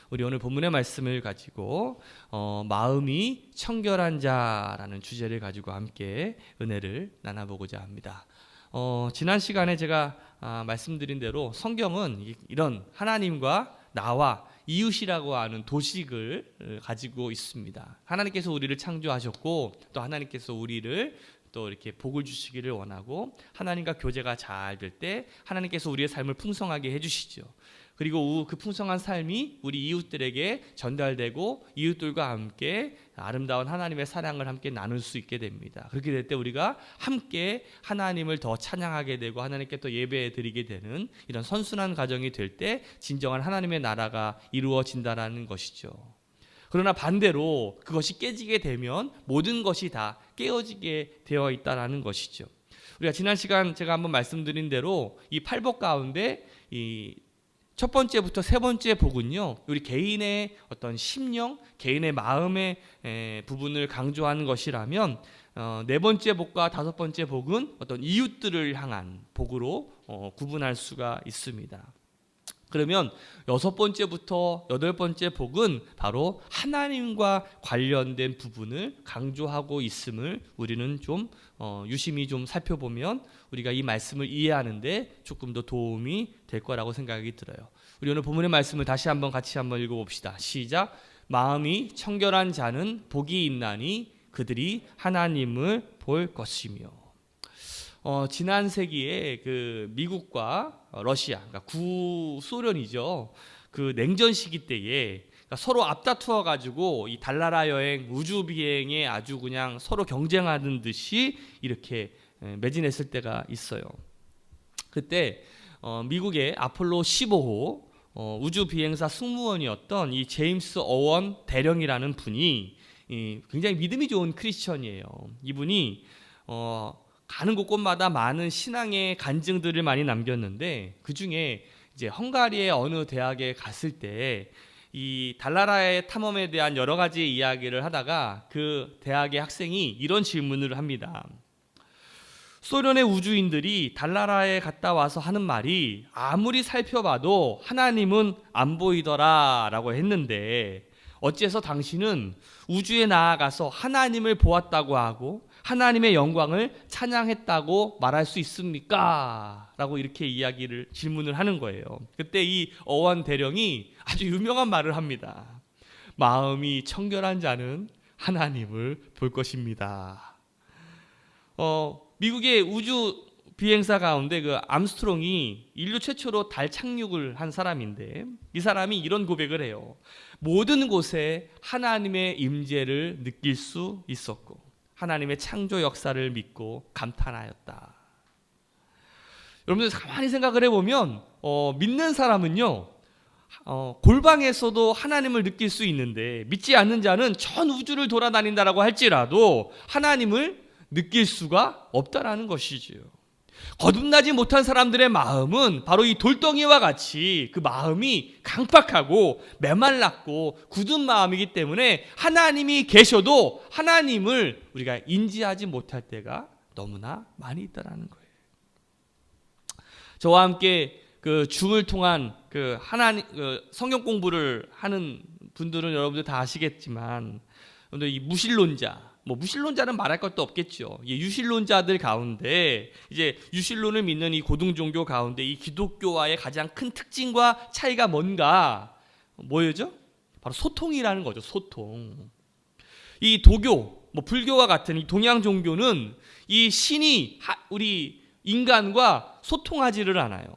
우리 오늘 본문의 말씀을 가지고 마음이 청결한 자라는 주제를 가지고 함께 은혜를 나눠보고자 합니다. 지난 시간에 제가 말씀드린 대로 성경은 이런 하나님과 나와 이웃이라고 하는 도식을 가지고 있습니다. 하나님께서 우리를 창조하셨고 또 하나님께서 우리를 또 이렇게 복을 주시기를 원하고 하나님과 교제가 잘 될 때 하나님께서 우리의 삶을 풍성하게 해주시죠. 그리고 그 풍성한 삶이 우리 이웃들에게 전달되고 이웃들과 함께 아름다운 하나님의 사랑을 함께 나눌 수 있게 됩니다. 그렇게 될 때 우리가 함께 하나님을 더 찬양하게 되고 하나님께 또 예배 드리게 되는 이런 선순환 과정이 될 때 진정한 하나님의 나라가 이루어진다는 것이죠. 그러나 반대로 그것이 깨지게 되면 모든 것이 다 깨어지게 되어 있다는 것이죠. 우리가 지난 시간 제가 한번 말씀드린 대로 이 팔복 가운데 이 첫 번째부터 세 번째 복은요, 우리 개인의 어떤 심령, 개인의 마음의 부분을 강조하는 것이라면 네 번째 복과 다섯 번째 복은 어떤 이웃들을 향한 복으로 구분할 수가 있습니다. 그러면 여섯 번째부터 여덟 번째 복은 바로 하나님과 관련된 부분을 강조하고 있음을 우리는 좀 유심히 좀 살펴보면 우리가 이 말씀을 이해하는데 조금 더 도움이 될 거라고 생각이 들어요. 우리 오늘 본문의 말씀을 다시 한번 같이 한번 읽어봅시다. 시작. 마음이 청결한 자는 복이 있나니 그들이 하나님을 볼 것이며. 지난 세기에 그 미국과 러시아, 그러니까 구소련이죠. 그 냉전 시기 때에 그러니까 서로 앞다투어 가지고 이 달나라 여행, 우주 비행에 아주 그냥 서로 경쟁하는 듯이 이렇게 매진했을 때가 있어요. 그때 미국의 아폴로 15호 우주 비행사 승무원이었던 이 제임스 어원 대령이라는 분이 굉장히 믿음이 좋은 크리스천이에요. 이분이 가는 곳곳마다 많은 신앙의 간증들을 많이 남겼는데 그 중에 이제 헝가리의 어느 대학에 갔을 때 이 달나라의 탐험에 대한 여러 가지 이야기를 하다가 그 대학의 학생이 이런 질문을 합니다. 소련의 우주인들이 달나라에 갔다 와서 하는 말이 아무리 살펴봐도 하나님은 안 보이더라 라고 했는데 어째서 당신은 우주에 나아가서 하나님을 보았다고 하고 하나님의 영광을 찬양했다고 말할 수 있습니까? 라고 이렇게 질문을 하는 거예요. 그때 이 어원 대령이 아주 유명한 말을 합니다. 마음이 청결한 자는 하나님을 볼 것입니다. 미국의 우주 비행사 가운데 그 암스트롱이 인류 최초로 달 착륙을 한 사람인데 이 사람이 이런 고백을 해요. 모든 곳에 하나님의 임재를 느낄 수 있었고 하나님의 창조 역사를 믿고 감탄하였다. 여러분들 가만히 생각을 해보면 믿는 사람은요 골방에서도 하나님을 느낄 수 있는데 믿지 않는 자는 전 우주를 돌아다닌다라고 할지라도 하나님을 느낄 수가 없다라는 것이지요. 거듭나지 못한 사람들의 마음은 바로 이 돌덩이와 같이 그 마음이 강팍하고 메말랐고 굳은 마음이기 때문에 하나님이 계셔도 하나님을 우리가 인지하지 못할 때가 너무나 많이 있다라는 거예요. 저와 함께 그 줌을 통한 그 성경 공부를 하는 분들은 여러분들 다 아시겠지만, 이 무신론자는 말할 것도 없겠죠. 유신론자들 가운데 이제 유신론을 믿는 이 고등 종교 가운데 이 기독교와의 가장 큰 특징과 차이가 뭐였죠? 바로 소통이라는 거죠. 소통. 이 도교, 불교와 같은 이 동양 종교는 이 신이 우리 인간과 소통하지를 않아요.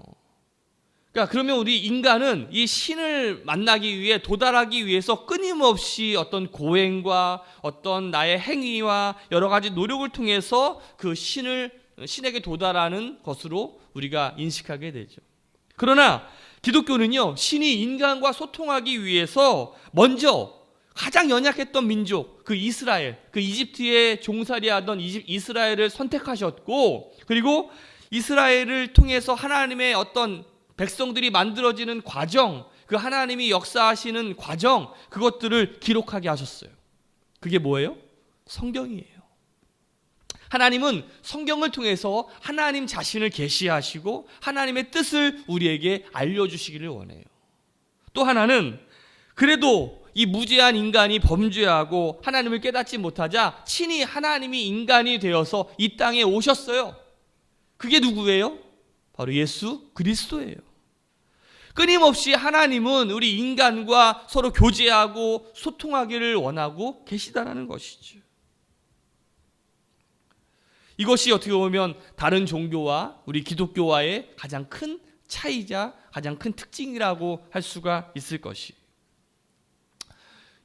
그러니까 그러면 우리 인간은 이 신을 만나기 위해 도달하기 위해서 끊임없이 어떤 고행과 어떤 나의 행위와 여러 가지 노력을 통해서 그 신에게 도달하는 것으로 우리가 인식하게 되죠. 그러나 기독교는요, 신이 인간과 소통하기 위해서 먼저 가장 연약했던 민족, 그 이스라엘, 그 이집트에 종살이하던 이스라엘을 선택하셨고, 그리고 이스라엘을 통해서 하나님의 어떤 백성들이 만들어지는 과정, 그 하나님이 역사하시는 과정, 그것들을 기록하게 하셨어요. 그게 뭐예요? 성경이에요. 하나님은 성경을 통해서 하나님 자신을 계시하시고 하나님의 뜻을 우리에게 알려주시기를 원해요. 또 하나는 그래도 이 무죄한 인간이 범죄하고 하나님을 깨닫지 못하자 친히 하나님이 인간이 되어서 이 땅에 오셨어요. 그게 누구예요? 바로 예수 그리스도예요. 끊임없이 하나님은 우리 인간과 서로 교제하고 소통하기를 원하고 계시다는 것이죠. 이것이 어떻게 보면 다른 종교와 우리 기독교와의 가장 큰 차이자 가장 큰 특징이라고 할 수가 있을 것이.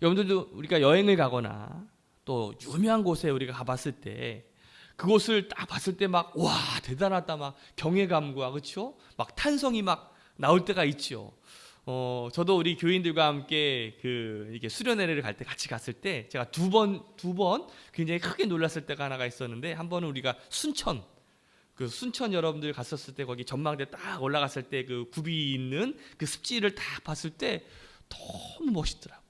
여러분들도 우리가 여행을 가거나 또 유명한 곳에 우리가 가봤을 때 그곳을 딱 봤을 때 막 와 대단하다 막 경외감과 그렇죠? 막 탄성이 막 나올 때가 있죠. 저도 우리 교인들과 함께 이게 수련회를 갈 때 같이 갔을 때 제가 두 번 굉장히 크게 놀랐을 때가 하나가 있었는데, 한 번은 우리가 순천 여러분들 갔었을 때 거기 전망대 딱 올라갔을 때 그 굽이 있는 그 습지를 딱 봤을 때 너무 멋있더라고.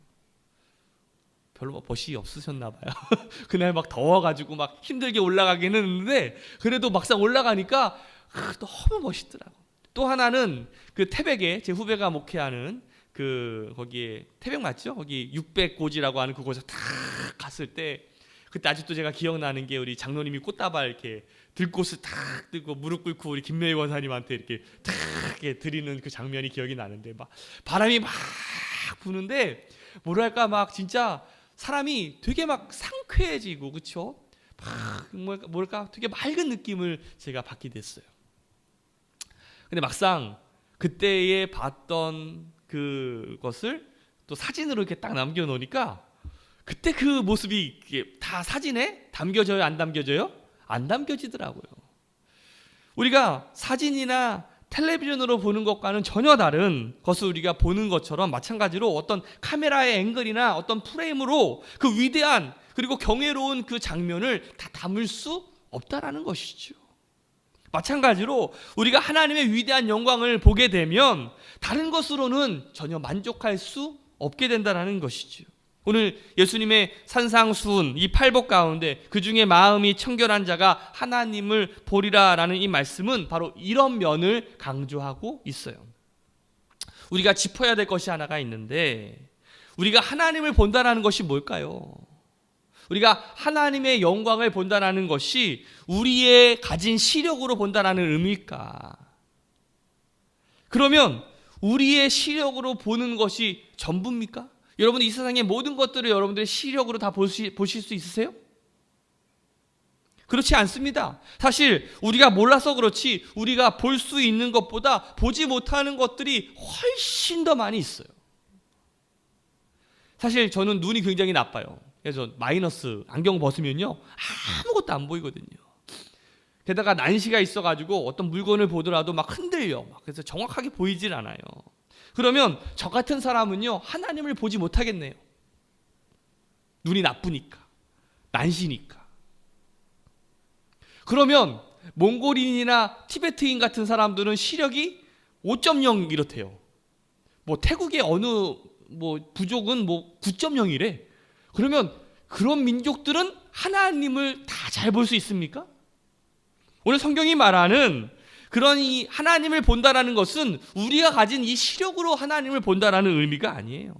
별로 멋이 없으셨나 봐요. 그날 막 더워가지고 막 힘들게 올라가기는 했는데 그래도 막상 올라가니까 너무 멋있더라고. 또 하나는 그 태백에 제 후배가 목회하는 거기에 태백 맞죠? 거기 600고지라고 하는 그곳에 탁 갔을 때 그때 아직도 제가 기억나는 게 우리 장로님이 꽃다발 이렇게 들꽃을 탁 들고 무릎 꿇고 우리 김매희 원사님한테 이렇게 탁 이렇게 드리는 그 장면이 기억이 나는데 막 바람이 막 부는데 뭐랄까 막 진짜 사람이 되게 막 상쾌해지고 그렇죠? 막 뭐랄까 되게 맑은 느낌을 제가 받게 됐어요. 근데 막상 그때에 봤던 그것을 또 사진으로 이렇게 딱 남겨놓으니까 그때 그 모습이 다 사진에 담겨져요? 안 담겨져요? 안 담겨지더라고요. 우리가 사진이나 텔레비전으로 보는 것과는 전혀 다른 것을 우리가 보는 것처럼 마찬가지로 어떤 카메라의 앵글이나 어떤 프레임으로 그 위대한 그리고 경외로운 그 장면을 다 담을 수 없다라는 것이죠. 마찬가지로 우리가 하나님의 위대한 영광을 보게 되면 다른 것으로는 전혀 만족할 수 없게 된다는 것이죠. 오늘 예수님의 산상수훈 이 팔복 가운데 그중에 마음이 청결한 자가 하나님을 보리라라는 이 말씀은 바로 이런 면을 강조하고 있어요. 우리가 짚어야 될 것이 하나가 있는데, 우리가 하나님을 본다는 것이 뭘까요? 우리가 하나님의 영광을 본다는 것이 우리의 가진 시력으로 본다는 의미일까? 그러면 우리의 시력으로 보는 것이 전부입니까? 여러분 이 세상의 모든 것들을 여러분들의 시력으로 다 보실 수 있으세요? 그렇지 않습니다. 사실 우리가 몰라서 그렇지 우리가 볼 수 있는 것보다 보지 못하는 것들이 훨씬 더 많이 있어요. 사실 저는 눈이 굉장히 나빠요. 그래서 마이너스 안경 벗으면요 아무것도 안 보이거든요. 게다가 난시가 있어가지고 어떤 물건을 보더라도 막 흔들려. 그래서 정확하게 보이질 않아요. 그러면 저 같은 사람은요 하나님을 보지 못하겠네요. 눈이 나쁘니까, 난시니까. 그러면 몽골인이나 티베트인 같은 사람들은 시력이 5.0 이렇대요. 뭐 태국의 어느 부족은 9.0이래. 그러면 그런 민족들은 하나님을 다 잘 볼 수 있습니까? 오늘 성경이 말하는 그런 이 하나님을 본다라는 것은 우리가 가진 이 시력으로 하나님을 본다라는 의미가 아니에요.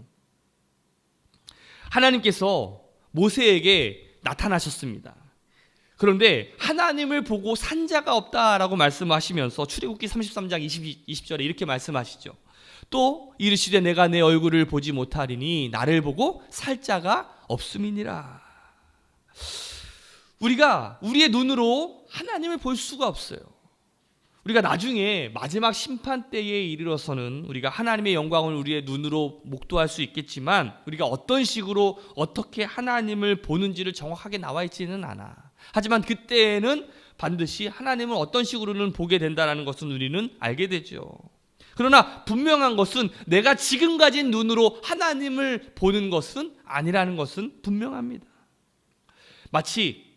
하나님께서 모세에게 나타나셨습니다. 그런데 하나님을 보고 산 자가 없다라고 말씀하시면서 출애굽기 33장 20절에 이렇게 말씀하시죠. 또 이르시되 내가 내 얼굴을 보지 못하리니 나를 보고 살 자가 없음이니라. 우리가 우리의 눈으로 하나님을 볼 수가 없어요. 우리가 나중에 마지막 심판 때에 이르러서는 우리가 하나님의 영광을 우리의 눈으로 목도할 수 있겠지만 우리가 어떤 식으로 어떻게 하나님을 보는지를 정확하게 나와 있지는 않아. 하지만 그때에는 반드시 하나님을 어떤 식으로는 보게 된다는 것은 우리는 알게 되죠. 그러나 분명한 것은 내가 지금 가진 눈으로 하나님을 보는 것은 아니라는 것은 분명합니다. 마치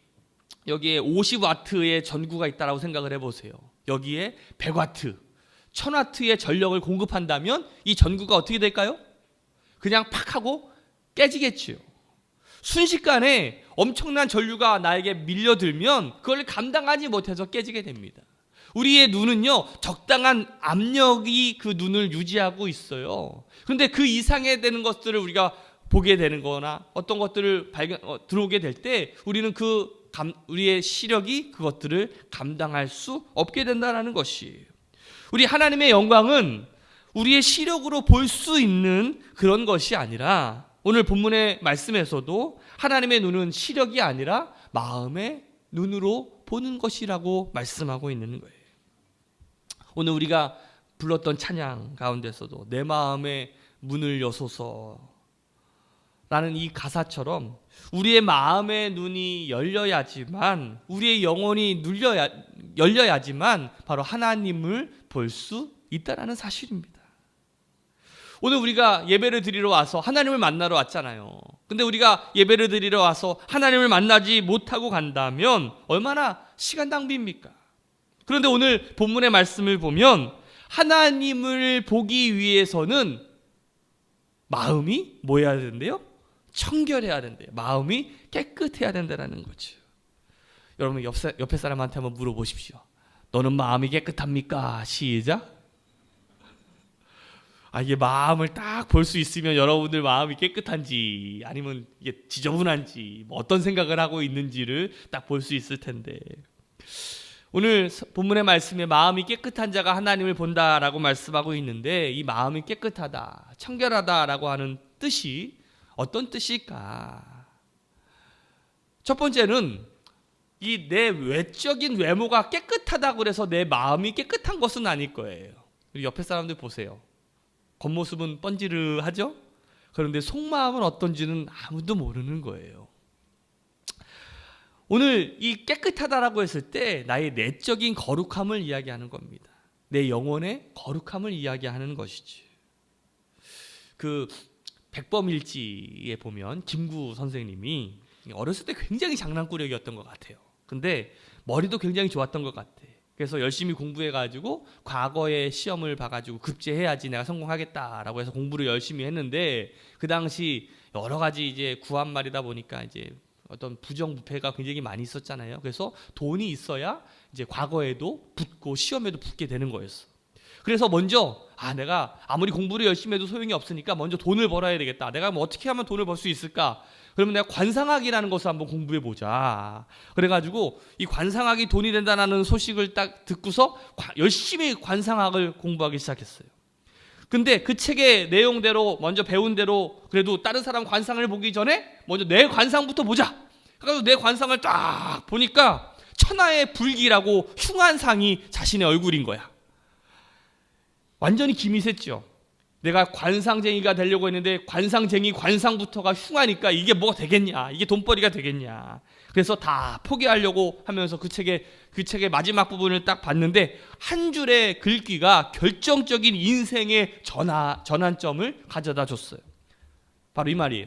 여기에 50와트의 전구가 있다고 생각을 해보세요. 여기에 100와트, 1000와트의 전력을 공급한다면 이 전구가 어떻게 될까요? 그냥 팍 하고 깨지겠지요. 순식간에 엄청난 전류가 나에게 밀려들면 그걸 감당하지 못해서 깨지게 됩니다. 우리의 눈은요, 적당한 압력이 그 눈을 유지하고 있어요. 그런데 그 이상에 되는 것들을 우리가 보게 되는 거나 어떤 것들을 들어오게 될 때 우리는 우리의 시력이 그것들을 감당할 수 없게 된다는 것이, 우리 하나님의 영광은 우리의 시력으로 볼 수 있는 그런 것이 아니라, 오늘 본문의 말씀에서도 하나님의 눈은 시력이 아니라 마음의 눈으로 보는 것이라고 말씀하고 있는 거예요. 오늘 우리가 불렀던 찬양 가운데서도 내 마음의 문을 여소서 라는 이 가사처럼 우리의 마음의 눈이 열려야지만, 우리의 영혼이 열려야지만 바로 하나님을 볼 수 있다는 사실입니다. 오늘 우리가 예배를 드리러 와서 하나님을 만나러 왔잖아요. 근데 우리가 예배를 드리러 와서 하나님을 만나지 못하고 간다면 얼마나 시간 낭비입니까? 그런데 오늘 본문의 말씀을 보면 하나님을 보기 위해서는 마음이 뭐 해야 된대요? 청결해야 된대요. 마음이 깨끗해야 된다는 거죠. 여러분 옆에 사람한테 한번 물어보십시오. 너는 마음이 깨끗합니까? 시작. 이게 마음을 딱 볼 수 있으면 여러분들 마음이 깨끗한지 아니면 이게 지저분한지 어떤 생각을 하고 있는지를 딱 볼 수 있을 텐데, 오늘 본문의 말씀에 마음이 깨끗한 자가 하나님을 본다라고 말씀하고 있는데, 이 마음이 깨끗하다, 청결하다라고 하는 뜻이 어떤 뜻일까? 첫 번째는 이 내 외적인 외모가 깨끗하다고 해서 내 마음이 깨끗한 것은 아닐 거예요. 우리 옆에 사람들 보세요. 겉모습은 번지르하죠? 그런데 속마음은 어떤지는 아무도 모르는 거예요. 오늘 이 깨끗하다라고 했을 때 나의 내적인 거룩함을 이야기하는 겁니다. 내 영혼의 거룩함을 이야기하는 것이지. 그 백범일지에 보면 김구 선생님이 어렸을 때 굉장히 장난꾸러기였던 것 같아요. 근데 머리도 굉장히 좋았던 것 같아. 그래서 열심히 공부해가지고 과거에 시험을 봐가지고 급제해야지 내가 성공하겠다라고 해서 공부를 열심히 했는데, 그 당시 여러 가지 이제 구한말이다 보니까 이제 어떤 부정부패가 굉장히 많이 있었잖아요. 그래서 돈이 있어야 이제 과거에도 붙고 시험에도 붙게 되는 거였어. 그래서 먼저 내가 아무리 공부를 열심히 해도 소용이 없으니까 먼저 돈을 벌어야 되겠다. 내가 뭐 어떻게 하면 돈을 벌 수 있을까? 그러면 내가 관상학이라는 것을 한번 공부해 보자. 그래가지고 이 관상학이 돈이 된다는 소식을 딱 듣고서 열심히 관상학을 공부하기 시작했어요. 근데 그 책의 내용대로 먼저 배운 대로 그래도 다른 사람 관상을 보기 전에 먼저 내 관상부터 보자. 그래서 내 관상을 딱 보니까 천하의 불기라고 흉한 상이 자신의 얼굴인 거야. 완전히 김이 샜죠. 내가 관상쟁이가 되려고 했는데 관상쟁이 관상부터가 흉하니까 이게 뭐가 되겠냐, 이게 돈벌이가 되겠냐. 그래서 다 포기하려고 하면서 그 책의 마지막 부분을 딱 봤는데 한 줄의 글귀가 결정적인 인생의 전환점을 가져다 줬어요. 바로 이 말이에요.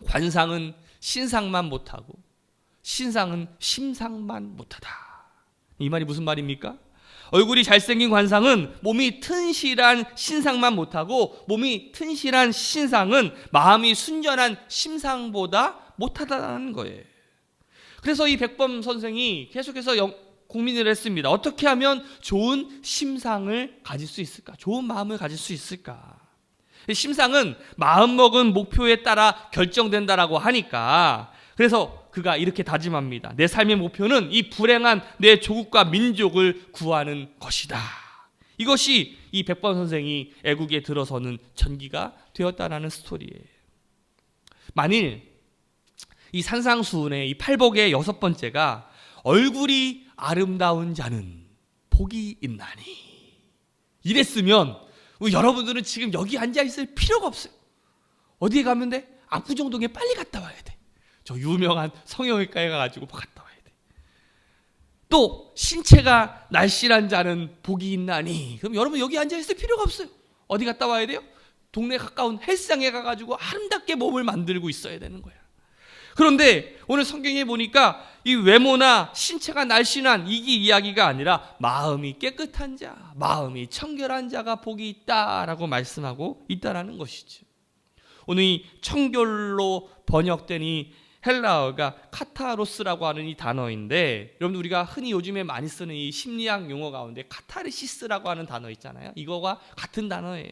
관상은 신상만 못하고 신상은 심상만 못하다. 이 말이 무슨 말입니까? 얼굴이 잘생긴 관상은 몸이 튼실한 신상만 못하고, 몸이 튼실한 신상은 마음이 순전한 심상보다 못하다는 거예요. 그래서 이 백범 선생이 계속해서 고민을 했습니다. 어떻게 하면 좋은 심상을 가질 수 있을까? 좋은 마음을 가질 수 있을까? 심상은 마음먹은 목표에 따라 결정된다라고 하니까, 그래서 그가 이렇게 다짐합니다. 내 삶의 목표는 이 불행한 내 조국과 민족을 구하는 것이다. 이것이 이 백범 선생이 애국에 들어서는 전기가 되었다라는 스토리예요. 만일 이 산상수훈의 이 팔복의 6번째가 얼굴이 아름다운 자는 복이 있나니 이랬으면 여러분들은 지금 여기 앉아 있을 필요가 없어요. 어디에 가면 돼? 압구정동에 빨리 갔다 와야 돼. 저 유명한 성형외과에 가가지고 갔다 와야 돼. 또 신체가 날씬한 자는 복이 있나니, 그럼 여러분 여기 앉아 있을 필요가 없어요. 어디 갔다 와야 돼요? 동네 가까운 헬스장에 가가지고 아름답게 몸을 만들고 있어야 되는 거야. 그런데 오늘 성경에 보니까 이 외모나 신체가 날씬한 이게 이야기가 아니라 마음이 깨끗한 자, 마음이 청결한 자가 복이 있다라고 말씀하고 있다라는 것이죠. 오늘 이 청결로 번역된 이 헬라어가 카타로스라고 하는 이 단어인데, 여러분들 우리가 흔히 요즘에 많이 쓰는 이 심리학 용어 가운데 카타르시스라고 하는 단어 있잖아요. 이거와 같은 단어예요.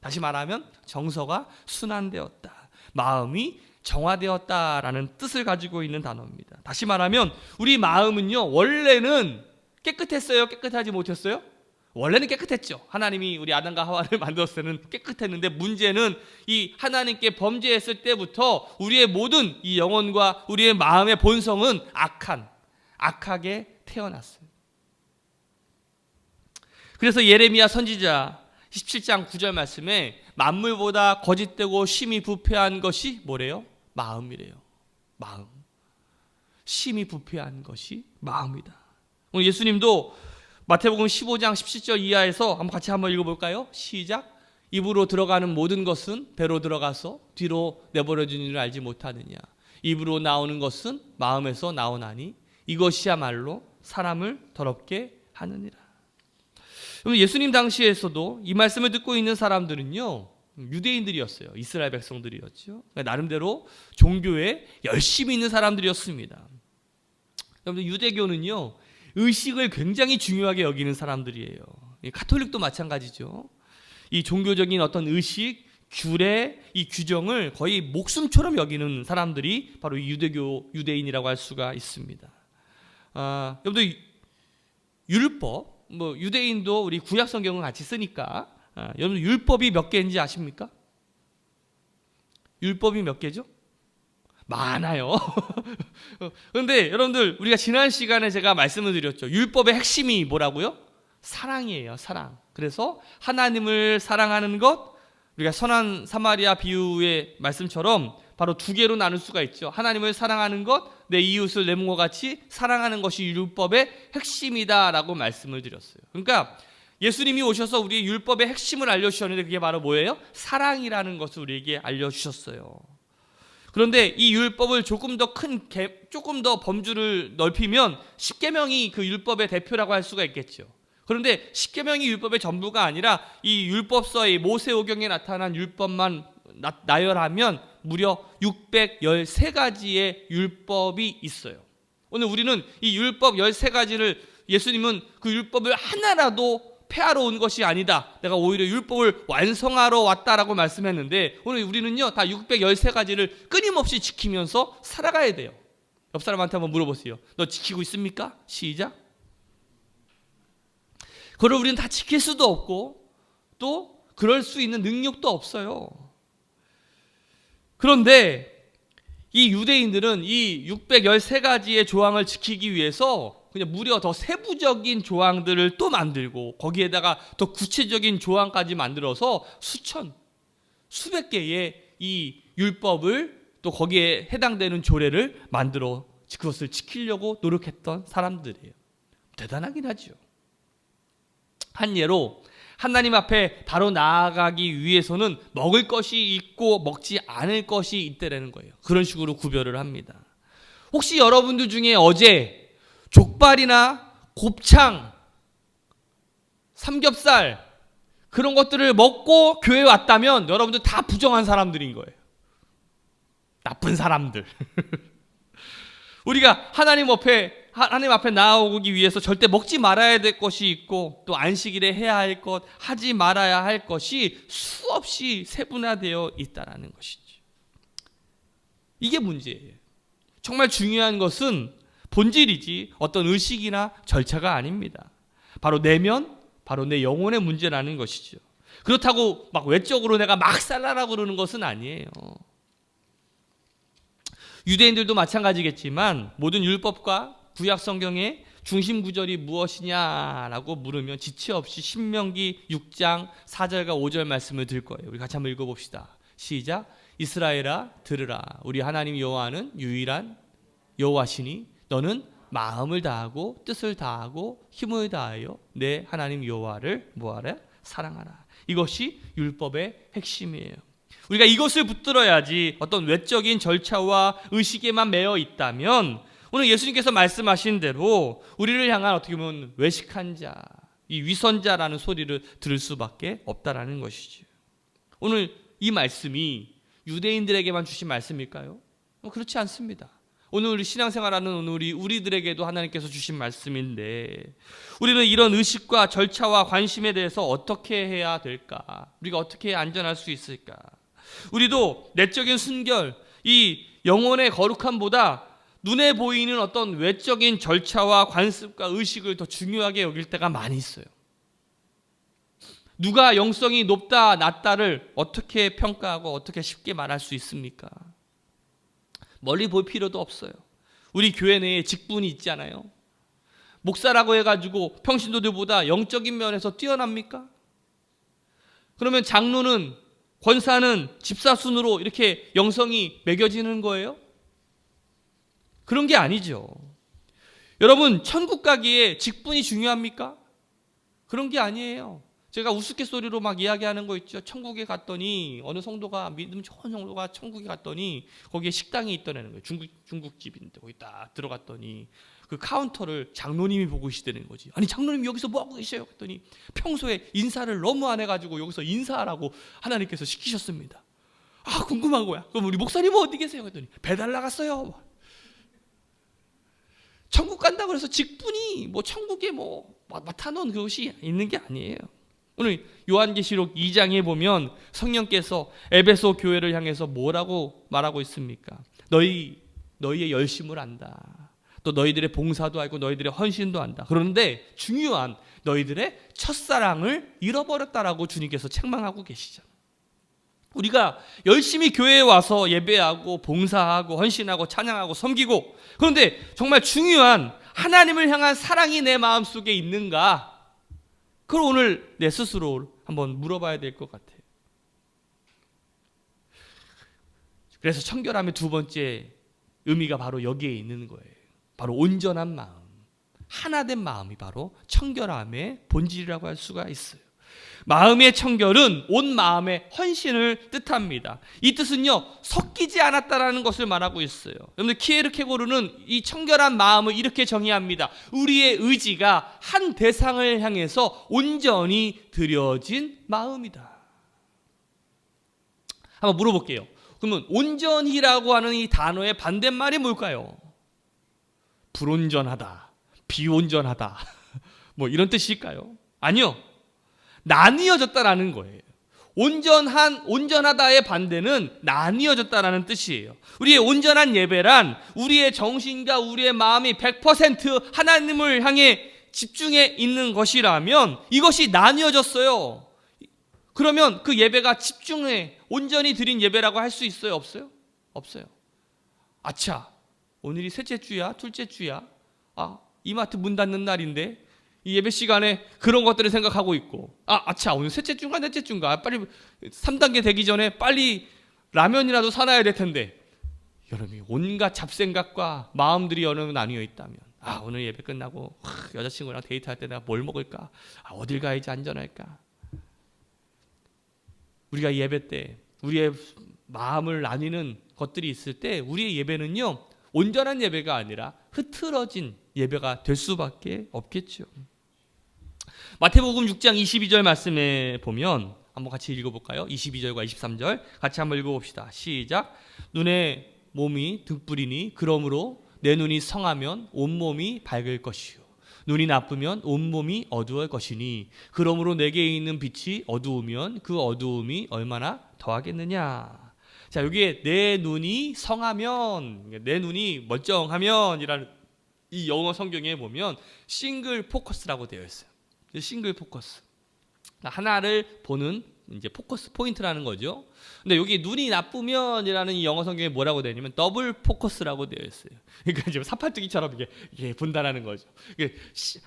다시 말하면 정서가 순환되었다, 마음이 정화되었다라는 뜻을 가지고 있는 단어입니다. 다시 말하면 우리 마음은요, 원래는 깨끗했어요, 깨끗하지 못했어요? 원래는 깨끗했죠. 하나님이 우리 아담과 하와를 만들었을 때는 깨끗했는데, 문제는 이 하나님께 범죄했을 때부터 우리의 모든 이 영혼과 우리의 마음의 본성은 악하게 태어났어요. 그래서 예레미야 선지자 17장 9절 말씀에 만물보다 거짓되고 심히 부패한 것이 뭐래요? 마음이래요. 마음. 심히 부패한 것이 마음이다. 오늘 예수님도 마태복음 15장 17절 이하에서 같이 한번 읽어볼까요? 시작. 입으로 들어가는 모든 것은 배로 들어가서 뒤로 내버려진 줄 알지 못하느냐. 입으로 나오는 것은 마음에서 나오나니 이것이야말로 사람을 더럽게 하느니라. 예수님 당시에서도 이 말씀을 듣고 있는 사람들은요, 유대인들이었어요. 이스라엘 백성들이었죠. 나름대로 종교에 열심히 있는 사람들이었습니다. 여러분, 유대교는요, 의식을 굉장히 중요하게 여기는 사람들이에요. 가톨릭도 마찬가지죠. 이 종교적인 어떤 의식, 규례, 이 규정을 거의 목숨처럼 여기는 사람들이 바로 이 유대인이라고 할 수가 있습니다. 여러분들 율법, 유대인도 우리 구약 성경을 같이 쓰니까, 여러분 율법이 몇 개인지 아십니까? 율법이 몇 개죠? 많아요. 그런데 여러분들, 우리가 지난 시간에 제가 말씀을 드렸죠. 율법의 핵심이 뭐라고요? 사랑이에요. 사랑. 그래서 하나님을 사랑하는 것, 우리가 선한 사마리아 비유의 말씀처럼 바로 두 개로 나눌 수가 있죠. 하나님을 사랑하는 것, 내 이웃을 내 몸과 같이 사랑하는 것이 율법의 핵심이다라고 말씀을 드렸어요. 그러니까 예수님이 오셔서 우리 율법의 핵심을 알려주셨는데, 그게 바로 뭐예요? 사랑이라는 것을 우리에게 알려주셨어요. 그런데 이 율법을 조금 더 범주를 넓히면 십계명이 그 율법의 대표라고 할 수가 있겠죠. 그런데 십계명이 율법의 전부가 아니라 이 율법서의 모세오경에 나타난 율법만 나열하면 무려 613가지의 율법이 있어요. 오늘 우리는 이 율법 13가지를, 예수님은 그 율법을 하나라도 폐하러 온 것이 아니다, 내가 오히려 율법을 완성하러 왔다라고 말씀했는데, 오늘 우리는요 다 613가지를 끊임없이 지키면서 살아가야 돼요. 옆 사람한테 한번 물어보세요. 너 지키고 있습니까? 시작. 그걸 우리는 다 지킬 수도 없고 또 그럴 수 있는 능력도 없어요. 그런데 이 유대인들은 이 613가지의 조항을 지키기 위해서 그냥 무려 더 세부적인 조항들을 또 만들고, 거기에다가 더 구체적인 조항까지 만들어서 수백 개의 이 율법을, 또 거기에 해당되는 조례를 만들어 그것을 지키려고 노력했던 사람들이에요. 대단하긴 하죠. 한 예로, 하나님 앞에 바로 나아가기 위해서는 먹을 것이 있고 먹지 않을 것이 있다라는 거예요. 그런 식으로 구별을 합니다. 혹시 여러분들 중에 어제 족발이나 곱창, 삼겹살, 그런 것들을 먹고 교회에 왔다면 여러분들 다 부정한 사람들인 거예요. 나쁜 사람들. 우리가 하나님 앞에 나아오기 위해서 절대 먹지 말아야 될 것이 있고, 또 안식일에 해야 할 것, 하지 말아야 할 것이 수없이 세분화되어 있다는 것이죠. 이게 문제예요. 정말 중요한 것은 본질이지 어떤 의식이나 절차가 아닙니다. 바로 내면, 바로 내 영혼의 문제라는 것이죠. 그렇다고 막 외적으로 내가 막 살라라고 그러는 것은 아니에요. 유대인들도 마찬가지겠지만, 모든 율법과 구약 성경의 중심 구절이 무엇이냐라고 물으면 지체 없이 신명기 6장 4절과 5절 말씀을 들 거예요. 우리 같이 한번 읽어봅시다. 시작. 이스라엘아 들으라. 우리 하나님 여호와는 유일한 여호와시니 너는 마음을 다하고 뜻을 다하고 힘을 다하여 내 하나님 여호와를 뭐하라? 사랑하라. 이것이 율법의 핵심이에요. 우리가 이것을 붙들어야지 어떤 외적인 절차와 의식에만 매여 있다면, 오늘 예수님께서 말씀하신 대로 우리를 향한 어떻게 보면 외식한 자, 이 위선자라는 소리를 들을 수밖에 없다라는 것이죠. 오늘 이 말씀이 유대인들에게만 주신 말씀일까요? 그렇지 않습니다. 오늘 우리 신앙생활하는 오늘 우리들에게도 하나님께서 주신 말씀인데, 우리는 이런 의식과 절차와 관심에 대해서 어떻게 해야 될까? 우리가 어떻게 안전할 수 있을까? 우리도 내적인 순결, 이 영혼의 거룩함보다 눈에 보이는 어떤 외적인 절차와 관습과 의식을 더 중요하게 여길 때가 많이 있어요. 누가 영성이 높다 낮다를 어떻게 평가하고 어떻게 쉽게 말할 수 있습니까? 멀리 볼 필요도 없어요. 우리 교회 내에 직분이 있잖아요. 목사라고 해가지고 평신도들보다 영적인 면에서 뛰어납니까? 그러면 장로는, 권사는 집사 순으로 이렇게 영성이 매겨지는 거예요? 그런 게 아니죠. 여러분, 천국 가기에 직분이 중요합니까? 그런 게 아니에요. 제가 우스갯소리로 막 이야기하는 거 있죠. 천국에 갔더니 어느 성도가, 믿음 좋은 성도가 천국에 갔더니 거기에 식당이 있더라는 거예요. 중국집인데 거기 딱 들어갔더니 그 카운터를 장로님이 보고 계시다는 거지. 아니, 장로님 여기서 뭐 하고 계세요? 그랬더니 평소에 인사를 너무 안 해가지고 여기서 인사하라고 하나님께서 시키셨습니다. 아, 궁금한 거야. 그럼 우리 목사님은 어디 계세요? 그랬더니 배달 나갔어요. 천국 간다고 해서 직분이 뭐 천국에 뭐 맡아놓은 그것이 있는 게 아니에요. 오늘 요한계시록 2장에 보면 성령께서 에베소 교회를 향해서 뭐라고 말하고 있습니까? 너희의 열심을 안다. 또 너희들의 봉사도 알고 너희들의 헌신도 안다. 그런데 중요한 너희들의 첫사랑을 잃어버렸다라고 주님께서 책망하고 계시잖아요. 우리가 열심히 교회에 와서 예배하고 봉사하고 헌신하고 찬양하고 섬기고, 그런데 정말 중요한 하나님을 향한 사랑이 내 마음속에 있는가? 그걸 오늘 내 스스로 한번 물어봐야 될 것 같아요. 그래서 청결함의 두 번째 의미가 바로 여기에 있는 거예요. 바로 온전한 마음, 하나된 마음이 바로 청결함의 본질이라고 할 수가 있어요. 마음의 청결은 온 마음의 헌신을 뜻합니다. 이 뜻은요, 섞이지 않았다라는 것을 말하고 있어요. 여러분들, 키에르케고르는 이 청결한 마음을 이렇게 정의합니다. 우리의 의지가 한 대상을 향해서 온전히 드려진 마음이다. 한번 물어볼게요. 그러면 온전히라고 하는 이 단어의 반대말이 뭘까요? 불온전하다, 비온전하다, 뭐 이런 뜻일까요? 아니요. 나뉘어졌다라는 거예요. 온전하다의 반대는 나뉘어졌다라는 뜻이에요. 우리의 온전한 예배란 우리의 정신과 우리의 마음이 100% 하나님을 향해 집중해 있는 것이라면 이것이 나뉘어졌어요. 그러면 그 예배가 집중해 온전히 드린 예배라고 할 수 있어요? 없어요? 없어요. 아차, 오늘이 셋째 주야? 둘째 주야? 이마트 문 닫는 날인데 이 예배 시간에 그런 것들을 생각하고 있고, 아차, 오늘 셋째 주인가 넷째 주인가? 빨리 3단계 되기 전에 빨리 라면이라도 사놔야 될 텐데, 여러분이 온갖 잡생각과 마음들이 여러분 나뉘어 있다면, 오늘 예배 끝나고 여자친구랑 데이트할 때 내가 뭘 먹을까? 어딜 가야지 안전할까? 우리가 예배 때 우리의 마음을 나뉘는 것들이 있을 때 우리의 예배는요, 온전한 예배가 아니라 흐트러진 예배가 될 수밖에 없겠죠. 마태복음 6장 22절 말씀에 보면 한번 같이 읽어볼까요? 22절과 23절 같이 한번 읽어봅시다. 시작. 눈에 몸이 등불이니 그러므로 내 눈이 성하면 온몸이 밝을 것이요 눈이 나쁘면 온몸이 어두울 것이니 그러므로 내게 있는 빛이 어두우면 그 어두움이 얼마나 더하겠느냐. 자, 여기에 내 눈이 성하면, 내 눈이 멀쩡하면 이라는 이 영어 성경에 보면 싱글 포커스라고 되어 있어요. 싱글 포커스, 하나를 보는 이제 포커스 포인트라는 거죠. 근데 여기 눈이 나쁘면이라는 이 영어 성경에 뭐라고 되어 있냐면 더블 포커스라고 되어 있어요. 그러니까 지금 사팔뜨기처럼 이게 본다라는 거죠. 이게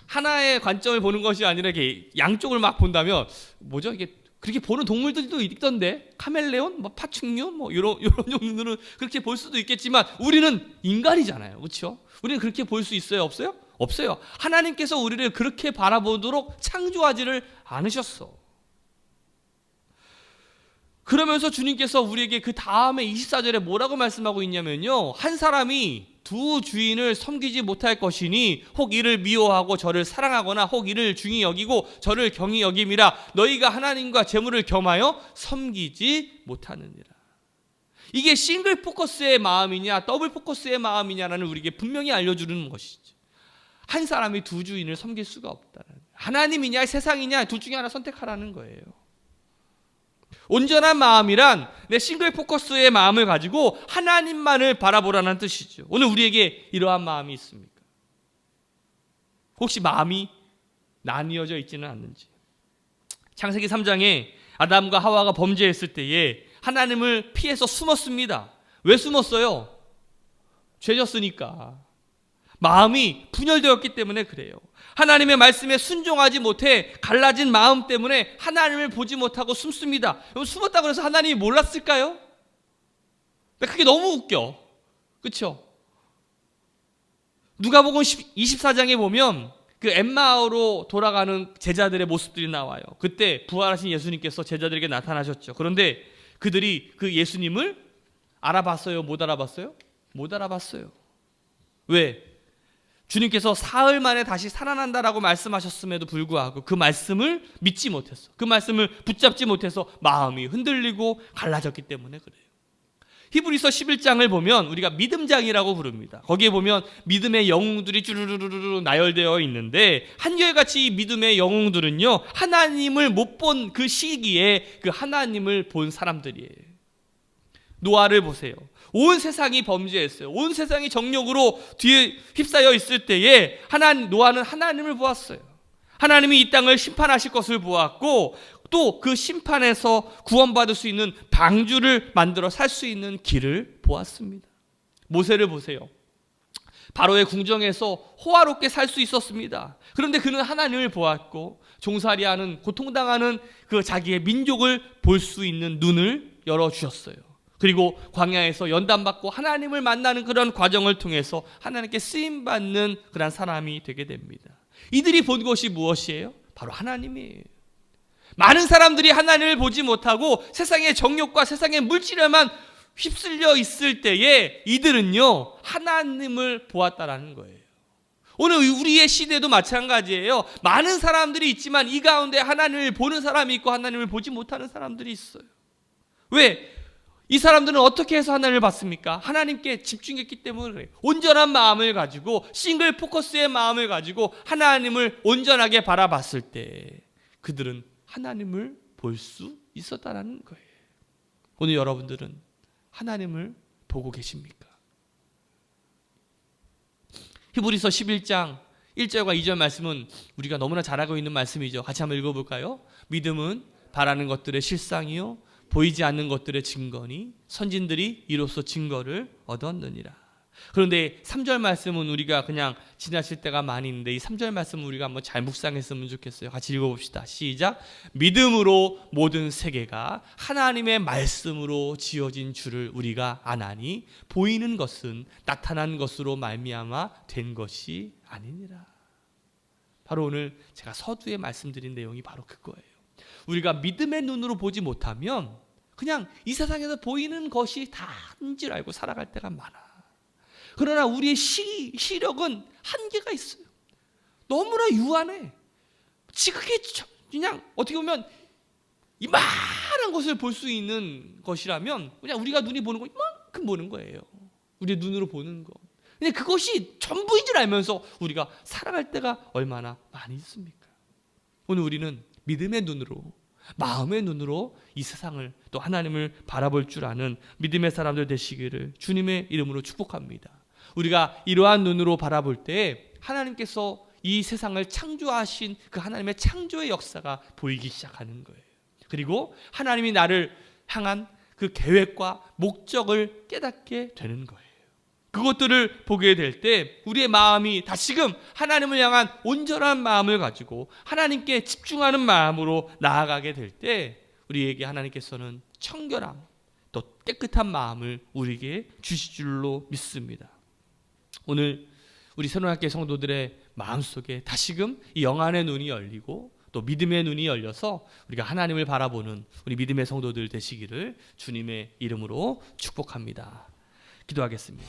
하나의 관점을 보는 것이 아니라 이렇게 양쪽을 막 본다면 뭐죠? 이게 그렇게 보는 동물들도 있던데, 카멜레온, 뭐 파충류, 뭐 이런 종류는 그렇게 볼 수도 있겠지만 우리는 인간이잖아요, 그렇죠? 우리는 그렇게 볼 수 있어요, 없어요? 없어요. 하나님께서 우리를 그렇게 바라보도록 창조하지를 않으셨어. 그러면서 주님께서 우리에게 그 다음에 24절에 뭐라고 말씀하고 있냐면요, 한 사람이 두 주인을 섬기지 못할 것이니 혹 이를 미워하고 저를 사랑하거나 혹 이를 중히 여기고 저를 경히 여김이라. 너희가 하나님과 재물을 겸하여 섬기지 못하느니라. 이게 싱글 포커스의 마음이냐 더블 포커스의 마음이냐라는 우리에게 분명히 알려주는 것이죠. 한 사람이 두 주인을 섬길 수가 없다는, 하나님이냐 세상이냐 둘 중에 하나 선택하라는 거예요. 온전한 마음이란 내 싱글 포커스의 마음을 가지고 하나님만을 바라보라는 뜻이죠. 오늘 우리에게 이러한 마음이 있습니까? 혹시 마음이 나뉘어져 있지는 않는지. 창세기 3장에 아담과 하와가 범죄했을 때에 하나님을 피해서 숨었습니다. 왜 숨었어요? 죄졌으니까. 마음이 분열되었기 때문에 그래요. 하나님의 말씀에 순종하지 못해 갈라진 마음 때문에 하나님을 보지 못하고 숨습니다. 여러분, 숨었다고 해서 하나님이 몰랐을까요? 그게 너무 웃겨. 그렇죠? 누가복음 24장에 보면 그 엠마오로 돌아가는 제자들의 모습들이 나와요. 그때 부활하신 예수님께서 제자들에게 나타나셨죠. 그런데 그들이 그 예수님을 알아봤어요? 못 알아봤어요? 못 알아봤어요. 왜? 주님께서 사흘 만에 다시 살아난다라고 말씀하셨음에도 불구하고 그 말씀을 믿지 못했어. 그 말씀을 붙잡지 못해서 마음이 흔들리고 갈라졌기 때문에 그래요. 히브리서 11장을 보면 우리가 믿음장이라고 부릅니다. 거기에 보면 믿음의 영웅들이 쭈르르르르 나열되어 있는데 한결같이 이 믿음의 영웅들은요, 하나님을 못 본 그 시기에 그 하나님을 본 사람들이에요. 노아를 보세요. 온 세상이 범죄했어요. 온 세상이 정욕으로 뒤에 휩싸여 있을 때에 노아는 하나님을 보았어요. 하나님이 이 땅을 심판하실 것을 보았고 또 그 심판에서 구원받을 수 있는 방주를 만들어 살 수 있는 길을 보았습니다. 모세를 보세요. 바로의 궁정에서 호화롭게 살 수 있었습니다. 그런데 그는 하나님을 보았고 종살이하는 고통당하는 그 자기의 민족을 볼 수 있는 눈을 열어주셨어요. 그리고 광야에서 연단받고 하나님을 만나는 그런 과정을 통해서 하나님께 쓰임받는 그런 사람이 되게 됩니다. 이들이 본 것이 무엇이에요? 바로 하나님이에요. 많은 사람들이 하나님을 보지 못하고 세상의 정욕과 세상의 물질에만 휩쓸려 있을 때에 이들은요, 하나님을 보았다라는 거예요. 오늘 우리의 시대도 마찬가지예요. 많은 사람들이 있지만 이 가운데 하나님을 보는 사람이 있고 하나님을 보지 못하는 사람들이 있어요. 왜? 이 사람들은 어떻게 해서 하나님을 봤습니까? 하나님께 집중했기 때문에 그래요. 온전한 마음을 가지고 싱글 포커스의 마음을 가지고 하나님을 온전하게 바라봤을 때 그들은 하나님을 볼 수 있었다는 거예요. 오늘 여러분들은 하나님을 보고 계십니까? 히브리서 11장 1절과 2절 말씀은 우리가 너무나 잘 알고 있는 말씀이죠. 같이 한번 읽어볼까요? 믿음은 바라는 것들의 실상이요 보이지 않는 것들의 증거니 선진들이 이로써 증거를 얻었느니라. 그런데 3절 말씀은 우리가 그냥 지나칠 때가 많이 있는데 이 3절 말씀은 우리가 한번 잘 묵상했으면 좋겠어요. 같이 읽어봅시다. 시작. 믿음으로 모든 세계가 하나님의 말씀으로 지어진 줄을 우리가 아나니 보이는 것은 나타난 것으로 말미암아 된 것이 아니니라. 바로 오늘 제가 서두에 말씀드린 내용이 바로 그거예요. 우리가 믿음의 눈으로 보지 못하면 그냥 이 세상에서 보이는 것이 다인 줄 알고 살아갈 때가 많아. 그러나 우리의 시력은 한계가 있어요. 너무나 유한해. 지극히 그냥 어떻게 보면 이만한 것을 볼 수 있는 것이라면 그냥 우리가 눈이 보는 거 이만큼 보는 거예요. 우리의 눈으로 보는 거. 근데 그것이 전부인 줄 알면서 우리가 살아갈 때가 얼마나 많이 있습니까? 오늘 우리는 믿음의 눈으로, 마음의 눈으로 이 세상을 또 하나님을 바라볼 줄 아는 믿음의 사람들 되시기를 주님의 이름으로 축복합니다. 우리가 이러한 눈으로 바라볼 때 하나님께서 이 세상을 창조하신 그 하나님의 창조의 역사가 보이기 시작하는 거예요. 그리고 하나님이 나를 향한 그 계획과 목적을 깨닫게 되는 거예요. 그것들을 보게 될 때 우리의 마음이 다시금 하나님을 향한 온전한 마음을 가지고 하나님께 집중하는 마음으로 나아가게 될 때 우리에게 하나님께서는 청결함 또 깨끗한 마음을 우리에게 주실 줄로 믿습니다. 오늘 우리 새로운학교 성도들의 마음속에 다시금 이 영안의 눈이 열리고 또 믿음의 눈이 열려서 우리가 하나님을 바라보는 우리 믿음의 성도들 되시기를 주님의 이름으로 축복합니다. 기도하겠습니다.